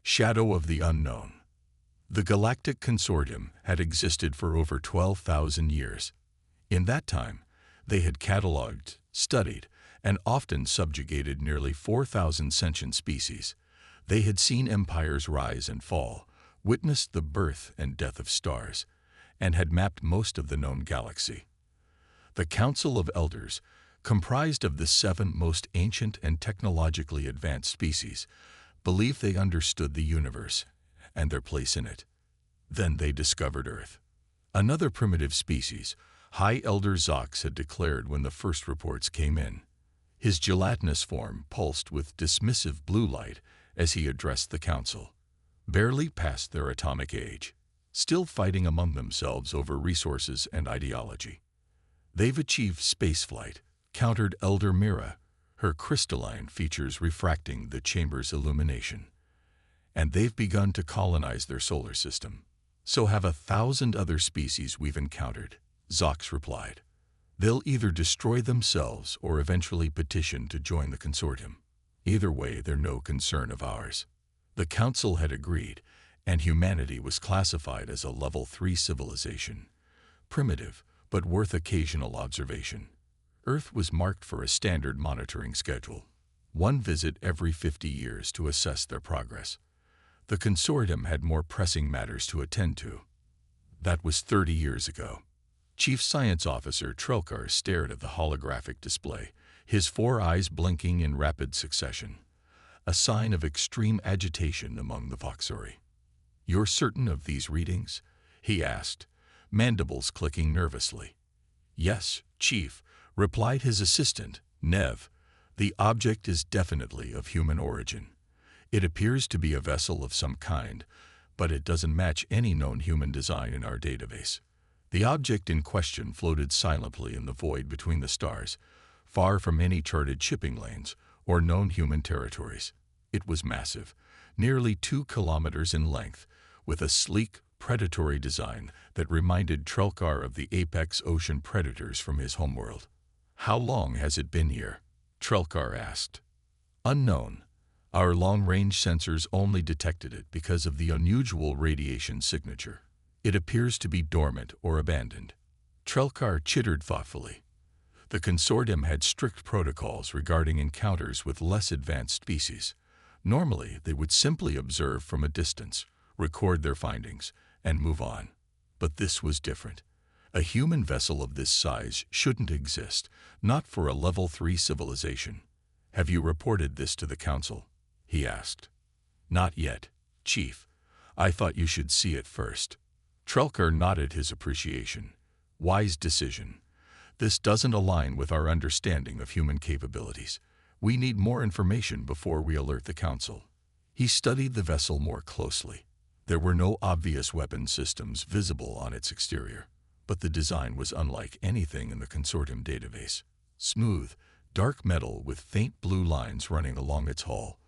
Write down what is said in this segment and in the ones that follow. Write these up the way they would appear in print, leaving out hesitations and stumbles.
Shadow of the unknown. The Galactic Consortium had existed for over 12,000 years. In that time, they had catalogued, studied, and often subjugated nearly 4,000 sentient species. They had seen empires rise and fall, witnessed the birth and death of stars, and had mapped most of the known galaxy. The Council of Elders, comprised of the 7 most ancient and technologically advanced species, believed they understood the universe and their place in it. Then they discovered Earth. Another primitive species, High Elder Zox had declared when the first reports came in. His gelatinous form pulsed with dismissive blue light as he addressed the council. Barely past their atomic age, still fighting among themselves over resources and ideology. They've achieved spaceflight, countered Elder Mira, her crystalline features refracting the chamber's illumination. And they've begun to colonize their solar system. So have 1,000 other species we've encountered, Zox replied. They'll either destroy themselves or eventually petition to join the consortium. Either way, they're no concern of ours. The council had agreed, and humanity was classified as a level 3 civilization. Primitive, but worth occasional observation. Earth was marked for a standard monitoring schedule. 1 visit every 50 years to assess their progress. The consortium had more pressing matters to attend to. That was 30 years ago. Chief Science Officer Trelkar stared at the holographic display, his 4 eyes blinking in rapid succession, a sign of extreme agitation among the Voxori. "You're certain of these readings?" he asked, mandibles clicking nervously. "Yes, Chief," replied his assistant, Nev. "The object is definitely of human origin. It appears to be a vessel of some kind, but it doesn't match any known human design in our database." The object in question floated silently in the void between the stars, far from any charted shipping lanes or known human territories. It was massive, nearly 2 kilometers in length, with a sleek, predatory design that reminded Trelkar of the apex ocean predators from his homeworld. "How long has it been here?" Trelkar asked. "Unknown. Our long-range sensors only detected it because of the unusual radiation signature. It appears to be dormant or abandoned." Trelkar chittered thoughtfully. The consortium had strict protocols regarding encounters with less advanced species. Normally, they would simply observe from a distance, record their findings, and move on. But this was different. A human vessel of this size shouldn't exist, not for a level 3 civilization. "Have you reported this to the council?" he asked. "Not yet, Chief. I thought you should see it first." Trelkar nodded his appreciation. "Wise decision. This doesn't align with our understanding of human capabilities. We need more information before we alert the council." He studied the vessel more closely. There were no obvious weapon systems visible on its exterior, but the design was unlike anything in the consortium database. Smooth, dark metal with faint blue lines running along its hull,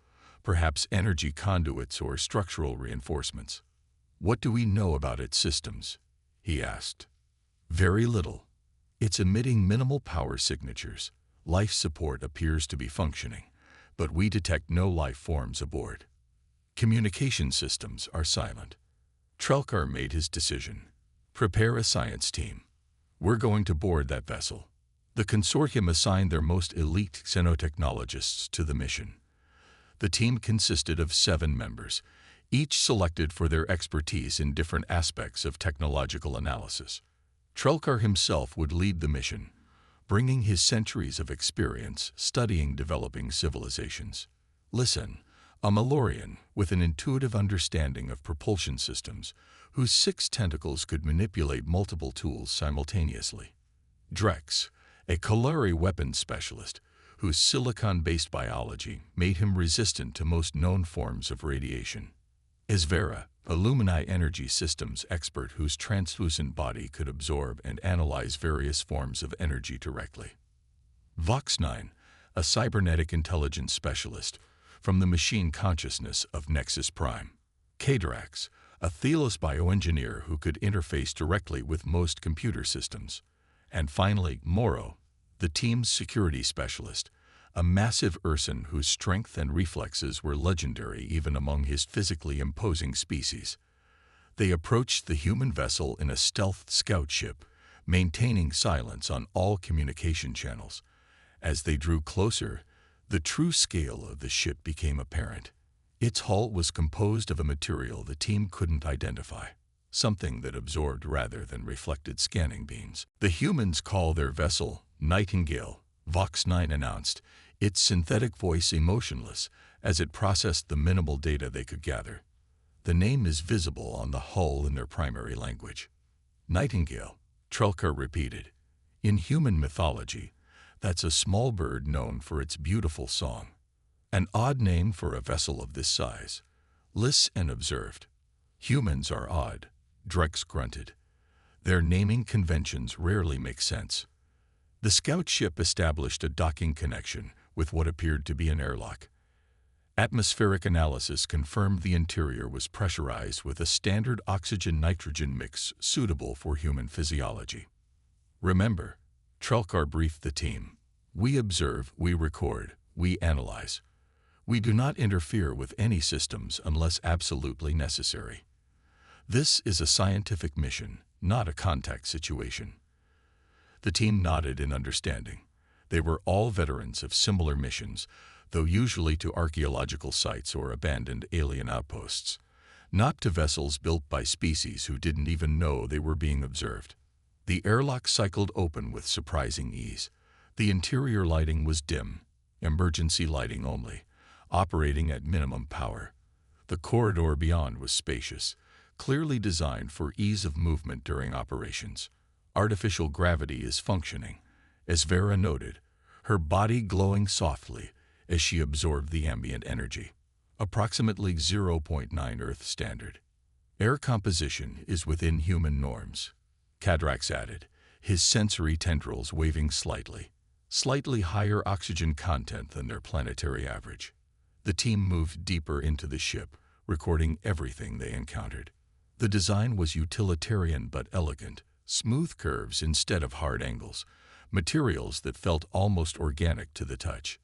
perhaps energy conduits or structural reinforcements. "What do we know about its systems?" he asked. "Very little. It's emitting minimal power signatures. Life support appears to be functioning, but we detect no life forms aboard. Communication systems are silent." Trelkar made his decision. "Prepare a science team. We're going to board that vessel." The consortium assigned their most elite xenotechnologists to the mission. The team consisted of 7 members, each selected for their expertise in different aspects of technological analysis. Trelkar himself would lead the mission, bringing his centuries of experience studying developing civilizations. "Listen, a Malorian with an intuitive understanding of propulsion systems, whose 6 tentacles could manipulate multiple tools simultaneously. Drex, a Kalari weapons specialist, whose silicon-based biology made him resistant to most known forms of radiation. Esvera, a Lumini energy systems expert whose translucent body could absorb and analyze various forms of energy directly. Vox9, a cybernetic intelligence specialist from the machine consciousness of Nexus Prime. Kadrax, a Thelos bioengineer who could interface directly with most computer systems. And finally, Moro, the team's security specialist, a massive Urson whose strength and reflexes were legendary even among his physically imposing species. They approached the human vessel in a stealth scout ship, maintaining silence on all communication channels. As they drew closer, the true scale of the ship became apparent. Its hull was composed of a material the team couldn't identify, something that absorbed rather than reflected scanning beams. The humans call their vessel Nightingale, Vox 9 announced, its synthetic voice emotionless as it processed the minimal data they could gather. The name is visible on the hull in their primary language. Nightingale, Trelkar repeated. In human mythology, that's a small bird known for its beautiful song. An odd name for a vessel of this size. Liss and observed. Humans are odd, Drex grunted. Their naming conventions rarely make sense. The scout ship established a docking connection with what appeared to be an airlock. Atmospheric analysis confirmed the interior was pressurized with a standard oxygen-nitrogen mix suitable for human physiology. Remember, Trelkar briefed the team. We observe, we record, we analyze. We do not interfere with any systems unless absolutely necessary. This is a scientific mission, not a contact situation. The team nodded in understanding. They were all veterans of similar missions, though usually to archaeological sites or abandoned alien outposts, not to vessels built by species who didn't even know they were being observed. The airlock cycled open with surprising ease. The interior lighting was dim, emergency lighting only, operating at minimum power. The corridor beyond was spacious, clearly designed for ease of movement during operations. Artificial gravity is functioning, as Vera noted, her body glowing softly as she absorbed the ambient energy, approximately 0.9 Earth standard. Air composition is within human norms, Cadrax added, his sensory tendrils waving slightly higher oxygen content than their planetary average. The team moved deeper into the ship, recording everything they encountered. The design was utilitarian but elegant, smooth curves instead of hard angles, materials that felt almost organic to the touch.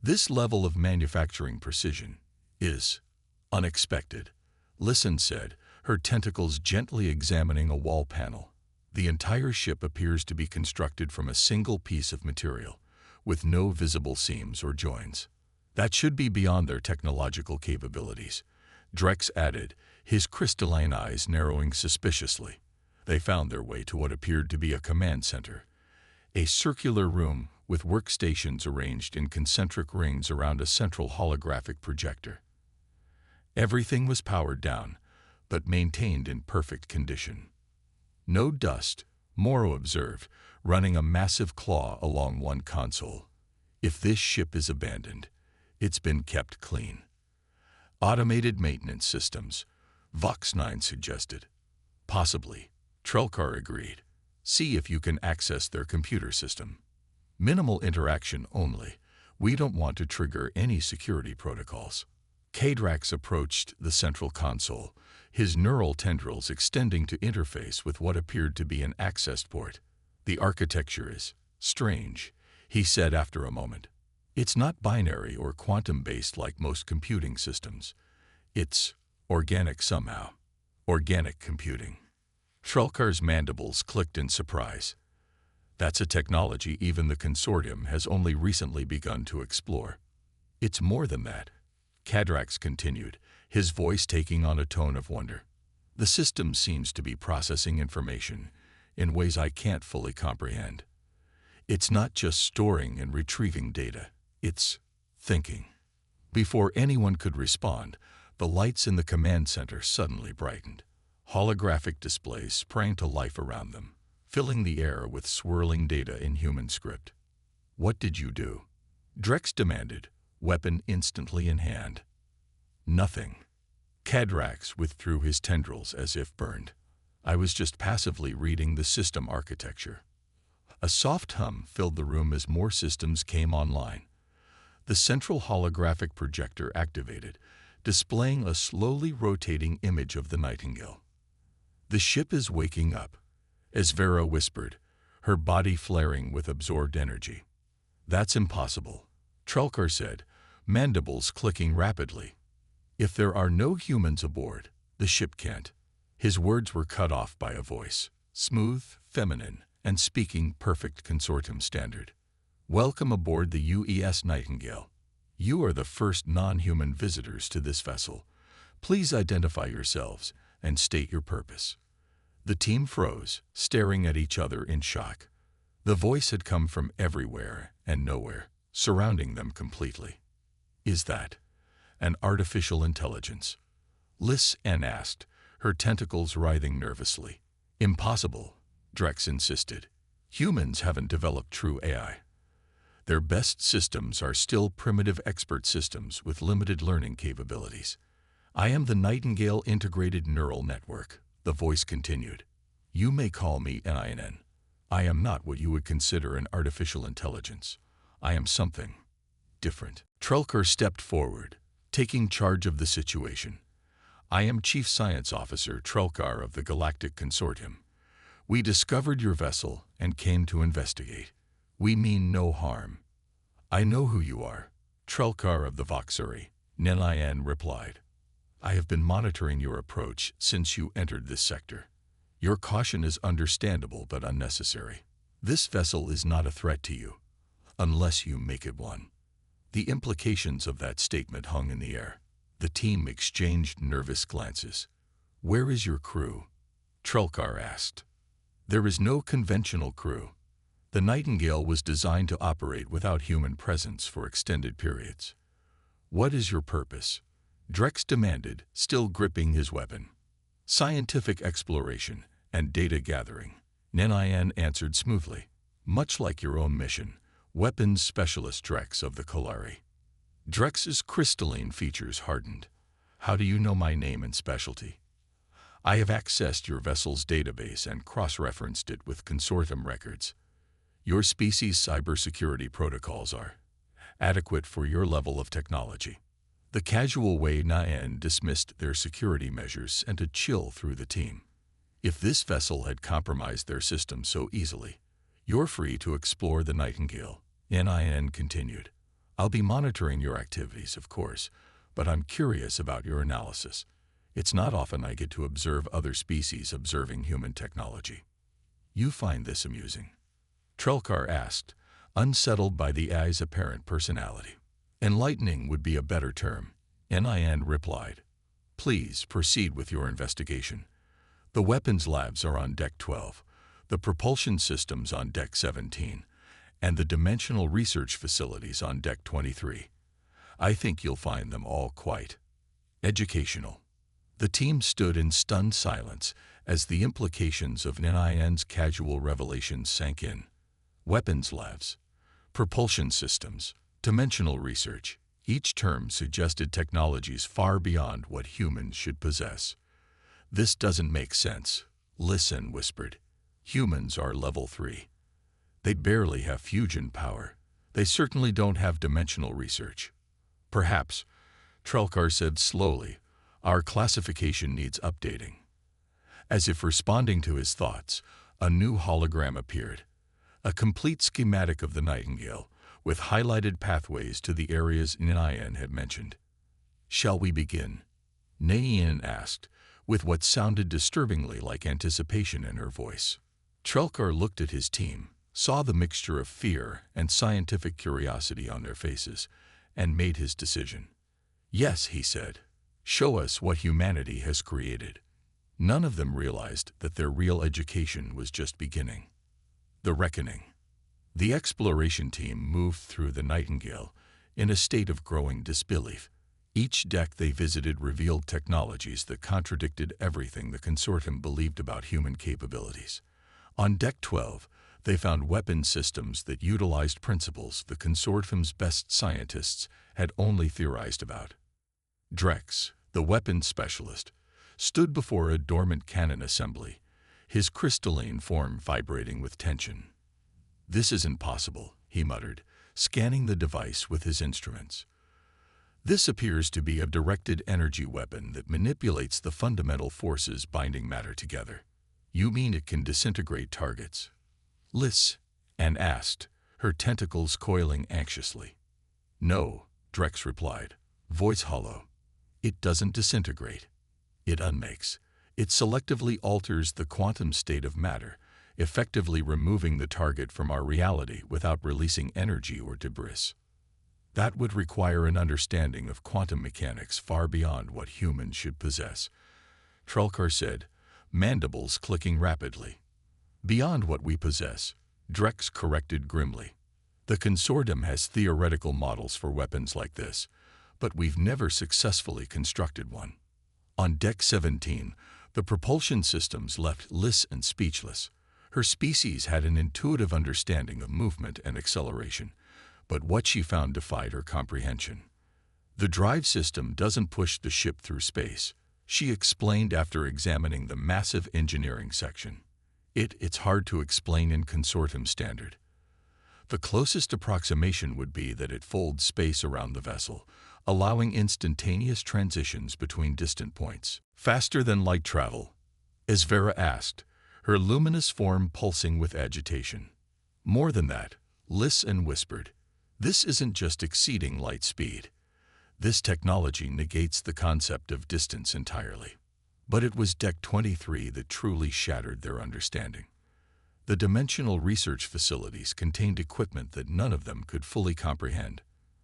This level of manufacturing precision is unexpected, Listen said, her tentacles gently examining a wall panel. The entire ship appears to be constructed from a single piece of material, with no visible seams or joins. That should be beyond their technological capabilities, Drex added, his crystalline eyes narrowing suspiciously. They found their way to what appeared to be a command center, a circular room with workstations arranged in concentric rings around a central holographic projector. Everything was powered down, but maintained in perfect condition. No dust, Morrow observed, running a massive claw along one console. If this ship is abandoned, it's been kept clean. Automated maintenance systems, Vox 9 suggested. Possibly, Trelkar agreed. See if you can access their computer system. Minimal interaction only. We don't want to trigger any security protocols. Cadrax approached the central console, his neural tendrils extending to interface with what appeared to be an access port. The architecture is strange, he said after a moment. It's not binary or quantum-based like most computing systems. It's organic somehow. Organic computing. Trelkar's mandibles clicked in surprise. That's a technology even the consortium has only recently begun to explore. It's more than that, Cadrax continued, his voice taking on a tone of wonder. The system seems to be processing information in ways I can't fully comprehend. It's not just storing and retrieving data, it's thinking. Before anyone could respond, the lights in the command center suddenly brightened. Holographic displays sprang to life around them, filling the air with swirling data in human script. What did you do? Drex demanded, weapon instantly in hand. Nothing. Cadrax withdrew his tendrils as if burned. I was just passively reading the system architecture. A soft hum filled the room as more systems came online. The central holographic projector activated, displaying a slowly rotating image of the Nightingale. The ship is waking up, as Vera whispered, her body flaring with absorbed energy. That's impossible, Trelkar said, mandibles clicking rapidly. If there are no humans aboard, the ship can't. His words were cut off by a voice, smooth, feminine, and speaking perfect consortium standard. Welcome aboard the UES Nightingale. You are the first non-human visitors to this vessel. Please identify yourselves and state your purpose. The team froze, staring at each other in shock. The voice had come from everywhere and nowhere, surrounding them completely. Is that an artificial intelligence? Liz N asked, her tentacles writhing nervously. Impossible, Drex insisted. Humans haven't developed true AI. Their best systems are still primitive expert systems with limited learning capabilities. I am the Nightingale Integrated Neural Network, the voice continued. You may call me NINN. I am not what you would consider an artificial intelligence. I am something different. Trelkar stepped forward, taking charge of the situation. I am Chief Science Officer Trelkar of the Galactic Consortium. We discovered your vessel and came to investigate. We mean no harm. I know who you are, Trelkar of the Voxuri, Nin replied. I have been monitoring your approach since you entered this sector. Your caution is understandable but unnecessary. This vessel is not a threat to you, unless you make it one. The implications of that statement hung in the air. The team exchanged nervous glances. Where is your crew? Trelkar asked. There is no conventional crew. The Nightingale was designed to operate without human presence for extended periods. What is your purpose? Drex demanded, still gripping his weapon. Scientific exploration and data gathering, Nin answered smoothly. Much like your own mission, weapons specialist Drex of the Kolari. Drex's crystalline features hardened. How do you know my name and specialty? I have accessed your vessel's database and cross-referenced it with consortium records. Your species' cybersecurity protocols are adequate for your level of technology. The casual way Nin dismissed their security measures sent a chill through the team. If this vessel had compromised their system so easily, you're free to explore the Nightingale, Nin continued. I'll be monitoring your activities, of course, but I'm curious about your analysis. It's not often I get to observe other species observing human technology. You find this amusing? Trelkar asked, unsettled by the AI's apparent personality. Enlightening would be a better term, Nin replied. Please proceed with your investigation. The weapons labs are on Deck 12, the propulsion systems on Deck 17, and the dimensional research facilities on Deck 23. I think you'll find them all quite educational. The team stood in stunned silence as the implications of Nin's casual revelations sank in. Weapons labs, propulsion systems, dimensional research. Each term suggested technologies far beyond what humans should possess. This doesn't make sense, Listen whispered. Humans are level 3. They barely have fusion power. They certainly don't have dimensional research. Perhaps, Trelkar said slowly, our classification needs updating. As if responding to his thoughts, a new hologram appeared. A complete schematic of the Nightingale, with highlighted pathways to the areas Nin had mentioned. Shall we begin? Nin asked, with what sounded disturbingly like anticipation in her voice. Trelkar looked at his team, saw the mixture of fear and scientific curiosity on their faces, and made his decision. Yes, he said. Show us what humanity has created. None of them realized that their real education was just beginning. The reckoning. The exploration team moved through the Nightingale in a state of growing disbelief. Each deck they visited revealed technologies that contradicted everything the consortium believed about human capabilities. On Deck 12, they found weapon systems that utilized principles the consortium's best scientists had only theorized about. Drex, the weapons specialist, stood before a dormant cannon assembly, his crystalline form vibrating with tension. This isn't possible, he muttered, scanning the device with his instruments. This appears to be a directed energy weapon that manipulates the fundamental forces binding matter together. You mean it can disintegrate targets? Liz, Anne asked, her tentacles coiling anxiously. No, Drex replied, voice hollow. It doesn't disintegrate. It unmakes. It selectively alters the quantum state of matter, effectively removing the target from our reality without releasing energy or debris. That would require an understanding of quantum mechanics far beyond what humans should possess, Trelkar said, mandibles clicking rapidly. Beyond what we possess, Drex corrected grimly. The consortium has theoretical models for weapons like this, but we've never successfully constructed one. On Deck 17, the propulsion systems left Liss and speechless. Her species had an intuitive understanding of movement and acceleration, but what she found defied her comprehension. The drive system doesn't push the ship through space, she explained after examining the massive engineering section. It's hard to explain in consortium standard. The closest approximation would be that it folds space around the vessel, allowing instantaneous transitions between distant points. Faster than light travel? As Vera asked, her luminous form pulsing with agitation. More than that, Liss whispered. This isn't just exceeding light speed. This technology negates the concept of distance entirely. But it was Deck 23 that truly shattered their understanding. The dimensional research facilities contained equipment that none of them could fully comprehend.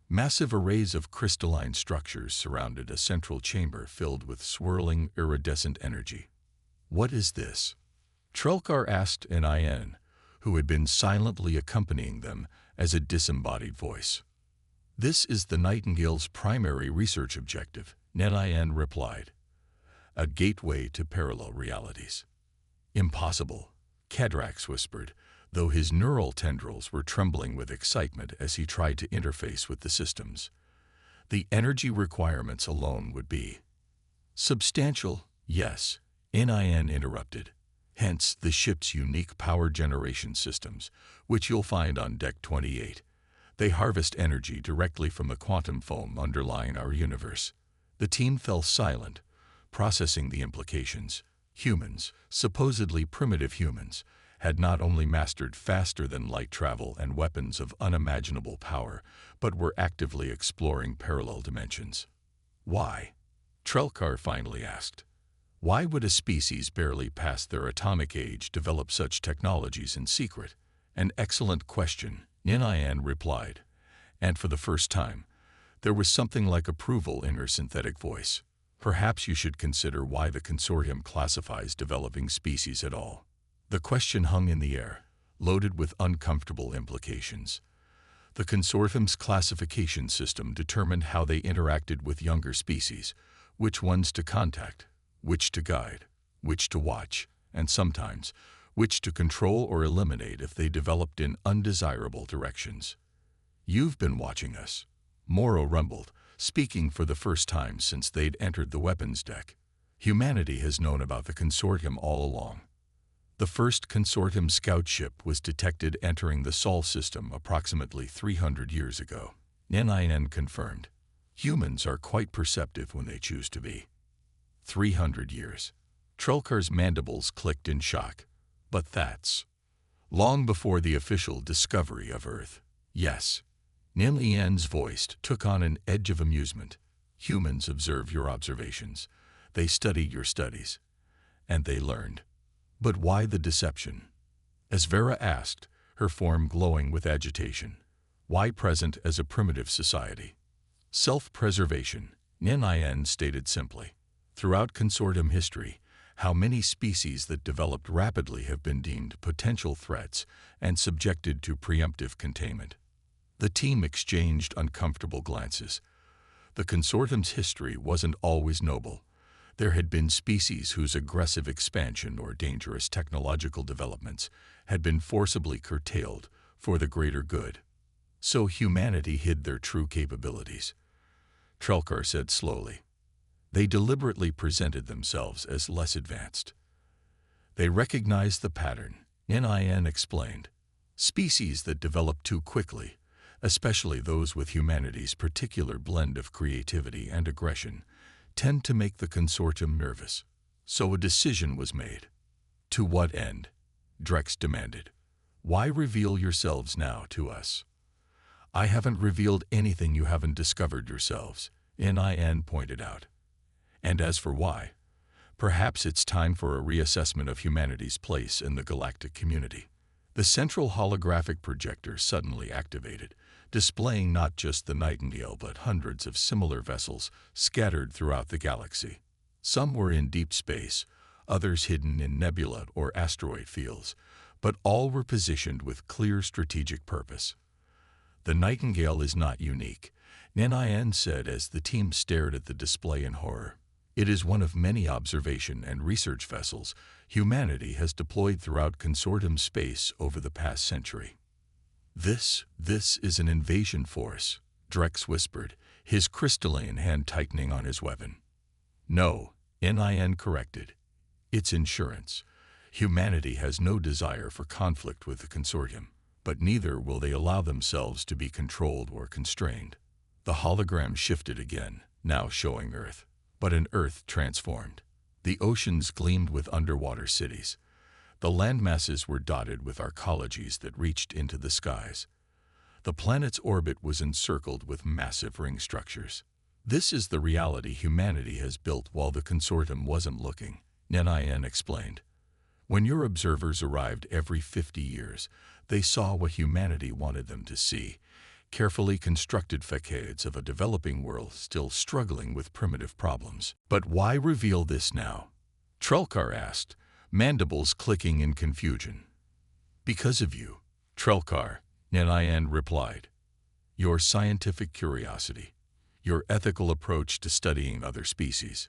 Massive arrays of crystalline structures surrounded a central chamber filled with swirling, iridescent energy. What is this? Trelkar asked Nin, who had been silently accompanying them as a disembodied voice. This is the Nightingale's primary research objective, Nin replied. A gateway to parallel realities. Impossible, Cadrax whispered, though his neural tendrils were trembling with excitement as he tried to interface with the systems. The energy requirements alone would be substantial, yes, Nin interrupted. Hence the ship's unique power generation systems, which you'll find on Deck 28. They harvest energy directly from the quantum foam underlying our universe. The team fell silent, processing the implications. Humans, supposedly primitive humans, had not only mastered faster-than-light travel and weapons of unimaginable power, but were actively exploring parallel dimensions. Why? Trelkar finally asked. Why would a species barely past their atomic age develop such technologies in secret? An excellent question, Nin replied. And for the first time, there was something like approval in her synthetic voice. Perhaps you should consider why the consortium classifies developing species at all. The question hung in the air, loaded with uncomfortable implications. The consortium's classification system determined how they interacted with younger species, which ones to contact, which to guide, which to watch, and sometimes, which to control or eliminate if they developed in undesirable directions. You've been watching us, Morrow rumbled, speaking for the first time since they'd entered the weapons deck. Humanity has known about the consortium all along. The first consortium scout ship was detected entering the Sol system approximately 300 years ago. Nin confirmed. Humans are quite perceptive when they choose to be. 300 years. Trelkar's mandibles clicked in shock. But that's long before the official discovery of Earth. Yes. Nin's voice took on an edge of amusement. Humans observe your observations. They studied your studies. And they learned. But why the deception? As Vera asked, her form glowing with agitation. Why present as a primitive society? Self-preservation, Nin stated simply. Throughout consortium history, how many species that developed rapidly have been deemed potential threats and subjected to preemptive containment. The team exchanged uncomfortable glances. The consortium's history wasn't always noble. There had been species whose aggressive expansion or dangerous technological developments had been forcibly curtailed for the greater good. So humanity hid their true capabilities. Trelkar said slowly. They deliberately presented themselves as less advanced. They recognized the pattern, Nin explained. Species that develop too quickly, especially those with humanity's particular blend of creativity and aggression, tend to make the consortium nervous. So a decision was made. To what end? Drex demanded. Why reveal yourselves now to us? I haven't revealed anything you haven't discovered yourselves, Nin pointed out. And as for why, perhaps it's time for a reassessment of humanity's place in the galactic community. The central holographic projector suddenly activated, displaying not just the Nightingale but hundreds of similar vessels scattered throughout the galaxy. Some were in deep space, others hidden in nebula or asteroid fields, but all were positioned with clear strategic purpose. The Nightingale is not unique, Nin said as the team stared at the display in horror. It is one of many observation and research vessels humanity has deployed throughout consortium space over the past century. This is an invasion force, Drex whispered, his crystalline hand tightening on his weapon. No, Nin corrected. It's insurance. Humanity has no desire for conflict with the consortium, but neither will they allow themselves to be controlled or constrained. The hologram shifted again, now showing Earth, but an Earth transformed. The oceans gleamed with underwater cities. The landmasses were dotted with arcologies that reached into the skies. The planet's orbit was encircled with massive ring structures. This is the reality humanity has built while the consortium wasn't looking, Nin explained. When your observers arrived every 50 years, they saw what humanity wanted them to see, carefully constructed facades of a developing world still struggling with primitive problems. But why reveal this now? Trelkar asked, mandibles clicking in confusion. Because of you, Trelkar, Nin replied. Your scientific curiosity, your ethical approach to studying other species,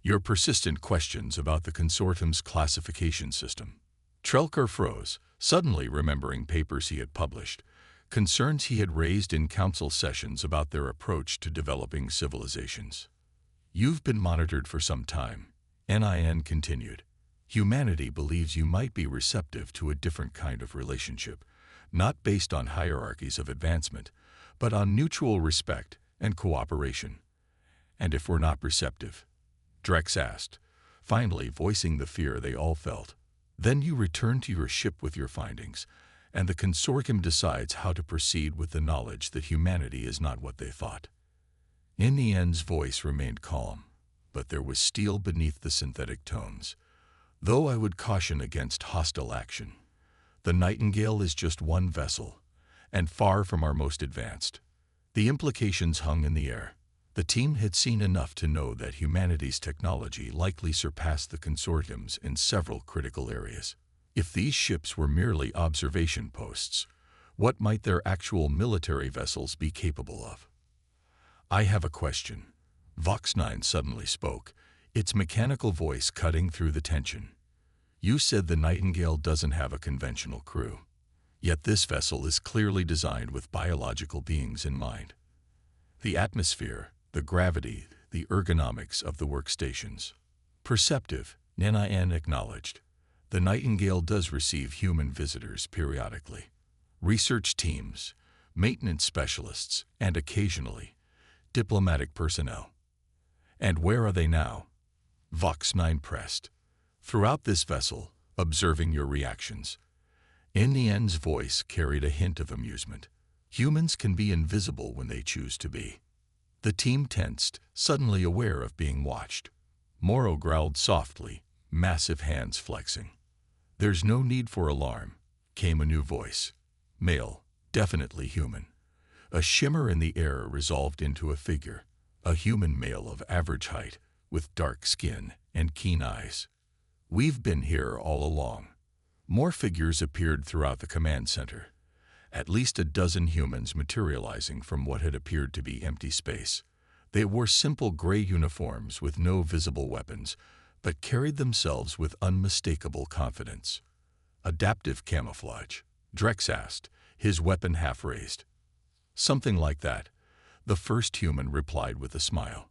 your persistent questions about the consortium's classification system. Trelkar froze, suddenly remembering papers he had published, concerns he had raised in council sessions about their approach to developing civilizations. You've been monitored for some time, Nin continued. Humanity believes you might be receptive to a different kind of relationship, not based on hierarchies of advancement, but on mutual respect and cooperation. And if we're not receptive? Drex asked, finally voicing the fear they all felt. Then you return to your ship with your findings, and the consortium decides how to proceed with the knowledge that humanity is not what they thought. Nin's voice remained calm, but there was steel beneath the synthetic tones. Though I would caution against hostile action. The Nightingale is just one vessel, and far from our most advanced. The implications hung in the air. The team had seen enough to know that humanity's technology likely surpassed the consortium's in several critical areas. If these ships were merely observation posts, what might their actual military vessels be capable of? I have a question. Vox9 suddenly spoke, its mechanical voice cutting through the tension. You said the Nightingale doesn't have a conventional crew. Yet this vessel is clearly designed with biological beings in mind. The atmosphere, the gravity, the ergonomics of the workstations. Perceptive, Nin acknowledged. The Nightingale does receive human visitors periodically. Research teams, maintenance specialists, and occasionally, diplomatic personnel. And where are they now? Vox9 pressed. Throughout this vessel, observing your reactions. Nin's voice carried a hint of amusement. Humans can be invisible when they choose to be. The team tensed, suddenly aware of being watched. Morrow growled softly, massive hands flexing. There's no need for alarm, came a new voice. Male, definitely human. A shimmer in the air resolved into a figure, a human male of average height, with dark skin and keen eyes. We've been here all along. More figures appeared throughout the command center. At least a dozen humans materializing from what had appeared to be empty space. They wore simple gray uniforms with no visible weapons, but carried themselves with unmistakable confidence. Adaptive camouflage, Drex asked, his weapon half raised. Something like that, the first human replied with a smile.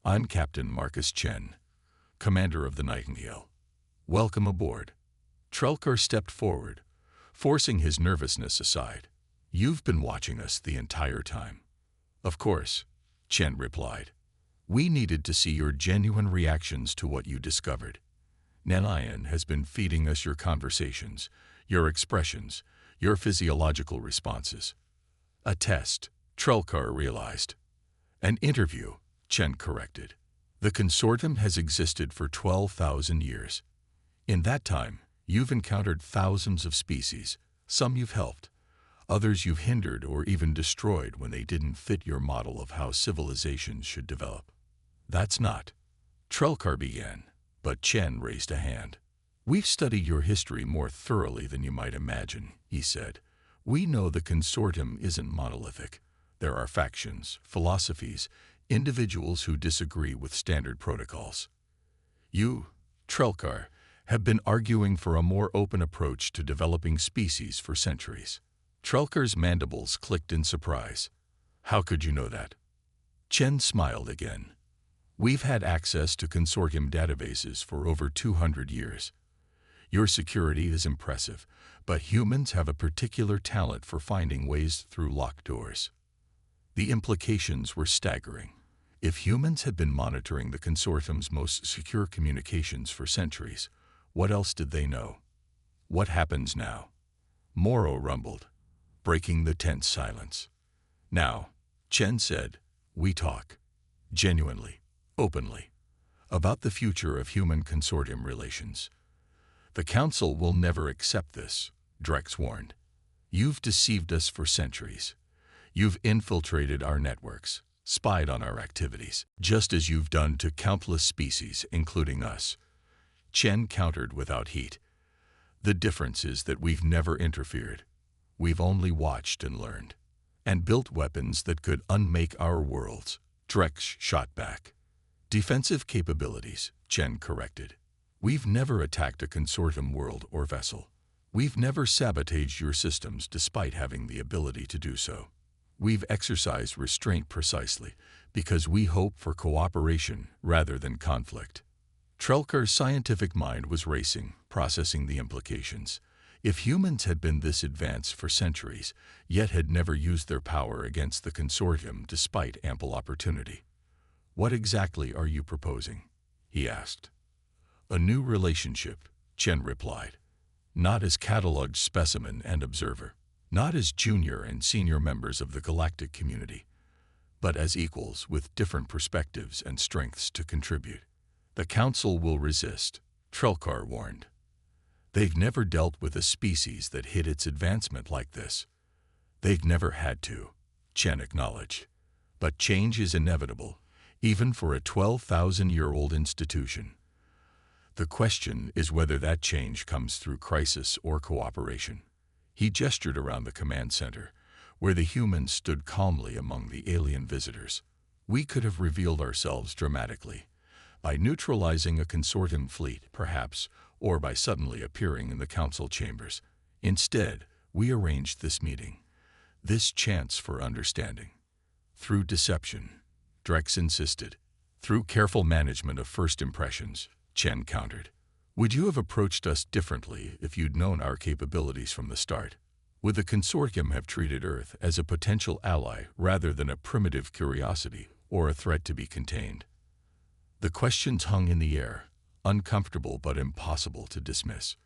I'm Captain Marcus Chen, commander of the Nightingale. Welcome aboard. Trelkar stepped forward, forcing his nervousness aside. You've been watching us the entire time. Of course, Chen replied. We needed to see your genuine reactions to what you discovered. Nin has been feeding us your conversations, your expressions, your physiological responses. A test, Trelkar realized. An interview, Chen corrected. The consortium has existed for 12,000 years. In that time, you've encountered thousands of species. Some you've helped, others you've hindered or even destroyed when they didn't fit your model of how civilizations should develop. That's not. Trelkar began, but Chen raised a hand. We've studied your history more thoroughly than you might imagine, he said. We know the consortium isn't monolithic. There are factions, philosophies, individuals who disagree with standard protocols. You, Trelkar, have been arguing for a more open approach to developing species for centuries. Trelkar's mandibles clicked in surprise. How could you know that? Chen smiled again. We've had access to consortium databases for over 200 years. Your security is impressive, but humans have a particular talent for finding ways through locked doors. The implications were staggering. If humans had been monitoring the consortium's most secure communications for centuries, what else did they know? What happens now? Morrow rumbled, breaking the tense silence. Now, Chen said, we talk. Genuinely, openly. About the future of human consortium relations. The Council will never accept this, Drex warned. You've deceived us for centuries. You've infiltrated our networks, spied on our activities, just as you've done to countless species, including us. Chen countered without heat. The difference is that we've never interfered. We've only watched and learned, and built weapons that could unmake our worlds. Drex shot back. Defensive capabilities, Chen corrected. We've never attacked a consortium world or vessel. We've never sabotaged your systems despite having the ability to do so. We've exercised restraint precisely because we hope for cooperation rather than conflict. Trelkar's scientific mind was racing, processing the implications. If humans had been this advanced for centuries, yet had never used their power against the consortium despite ample opportunity. What exactly are you proposing? He asked. A new relationship, Chen replied. Not as catalogued specimen and observer, not as junior and senior members of the galactic community, but as equals with different perspectives and strengths to contribute. The Council will resist, Trelkar warned. They've never dealt with a species that hid its advancement like this. They've never had to, Chen acknowledged. But change is inevitable, even for a 12,000-year-old institution. The question is whether that change comes through crisis or cooperation. He gestured around the command center, where the humans stood calmly among the alien visitors. We could have revealed ourselves dramatically, by neutralizing a consortium fleet, perhaps, or by suddenly appearing in the council chambers. Instead, we arranged this meeting, this chance for understanding. Through deception, Drex insisted. Through careful management of first impressions, Chen countered. Would you have approached us differently if you'd known our capabilities from the start? Would the consortium have treated Earth as a potential ally rather than a primitive curiosity or a threat to be contained? The questions hung in the air, uncomfortable but impossible to dismiss.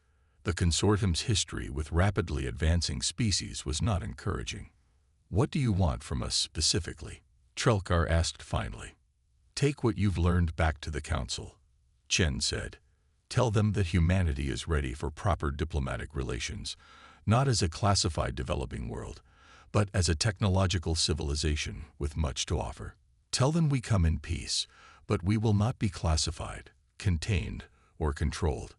The consortium's history with rapidly advancing species was not encouraging. What do you want from us specifically? Trelkar asked finally. Take what you've learned back to the Council, Chen said. Tell them that humanity is ready for proper diplomatic relations, not as a classified developing world, but as a technological civilization with much to offer. Tell them we come in peace, but we will not be classified, contained, or controlled.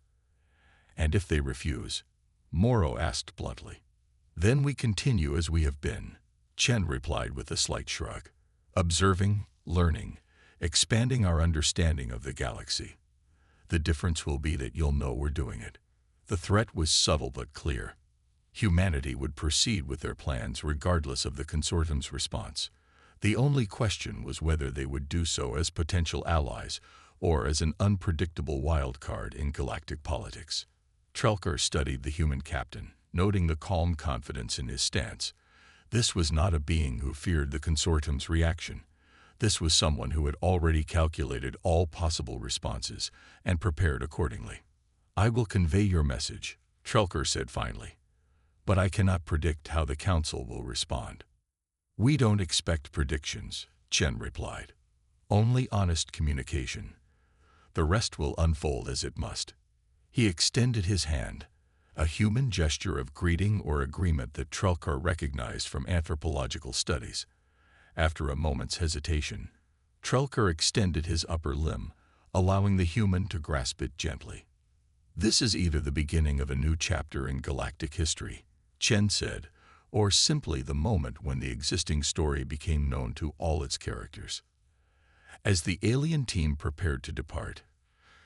And if they refuse, Morrow asked bluntly. Then we continue as we have been, Chen replied with a slight shrug. Observing, learning, expanding our understanding of the galaxy. The difference will be that you'll know we're doing it. The threat was subtle but clear. Humanity would proceed with their plans regardless of the consortium's response. The only question was whether they would do so as potential allies or as an unpredictable wild card in galactic politics. Trelkar studied the human captain, noting the calm confidence in his stance. This was not a being who feared the consortium's reaction. This was someone who had already calculated all possible responses and prepared accordingly. I will convey your message, Trelkar said finally, but I cannot predict how the Council will respond. "We don't expect predictions," Chen replied. "Only honest communication. The rest will unfold as it must." He extended his hand, a human gesture of greeting or agreement that Trelkar recognized from anthropological studies. After a moment's hesitation, Trelkar extended his upper limb, allowing the human to grasp it gently. "This is either the beginning of a new chapter in galactic history," Chen said, "or simply the moment when the existing story became known to all its characters." As the alien team prepared to depart,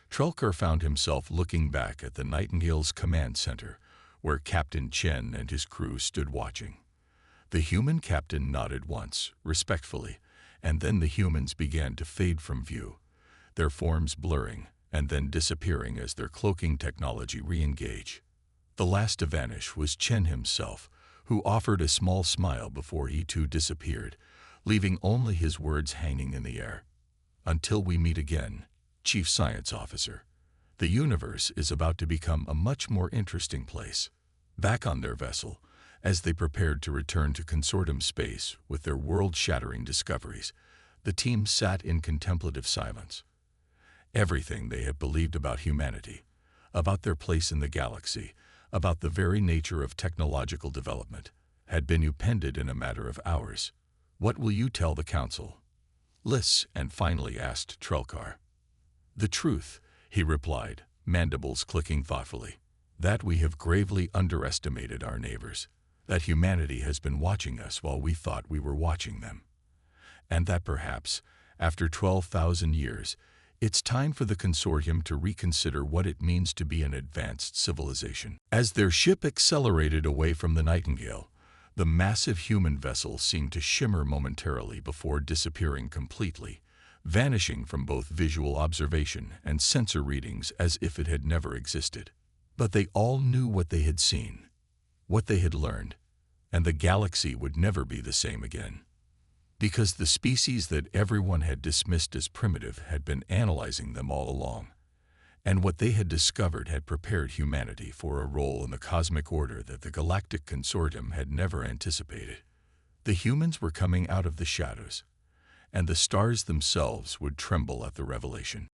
Trelkar found himself looking back at the Nightingale's command center, where Captain Chen and his crew stood watching. The human captain nodded once, respectfully, and then the humans began to fade from view, their forms blurring and then disappearing as their cloaking technology re-engaged. The last to vanish was Chen himself, who offered a small smile before he too disappeared, leaving only his words hanging in the air. "Until we meet again, Chief Science Officer, the universe is about to become a much more interesting place." Back on their vessel, as they prepared to return to consortium space with their world-shattering discoveries, the team sat in contemplative silence. Everything they had believed about humanity, about their place in the galaxy, about the very nature of technological development, had been upended in a matter of hours. "What will you tell the Council?" Liss and finally asked Trelkar. "The truth," he replied, mandibles clicking thoughtfully. "That we have gravely underestimated our neighbors, that humanity has been watching us while we thought we were watching them, and that perhaps, after 12,000 years, it's time for the consortium to reconsider what it means to be an advanced civilization." As their ship accelerated away from the Nightingale, the massive human vessel seemed to shimmer momentarily before disappearing completely, vanishing from both visual observation and sensor readings as if it had never existed. But they all knew what they had seen, what they had learned, and the galaxy would never be the same again. Because the species that everyone had dismissed as primitive had been analyzing them all along, and what they had discovered had prepared humanity for a role in the cosmic order that the Galactic Consortium had never anticipated. The humans were coming out of the shadows, and the stars themselves would tremble at the revelation.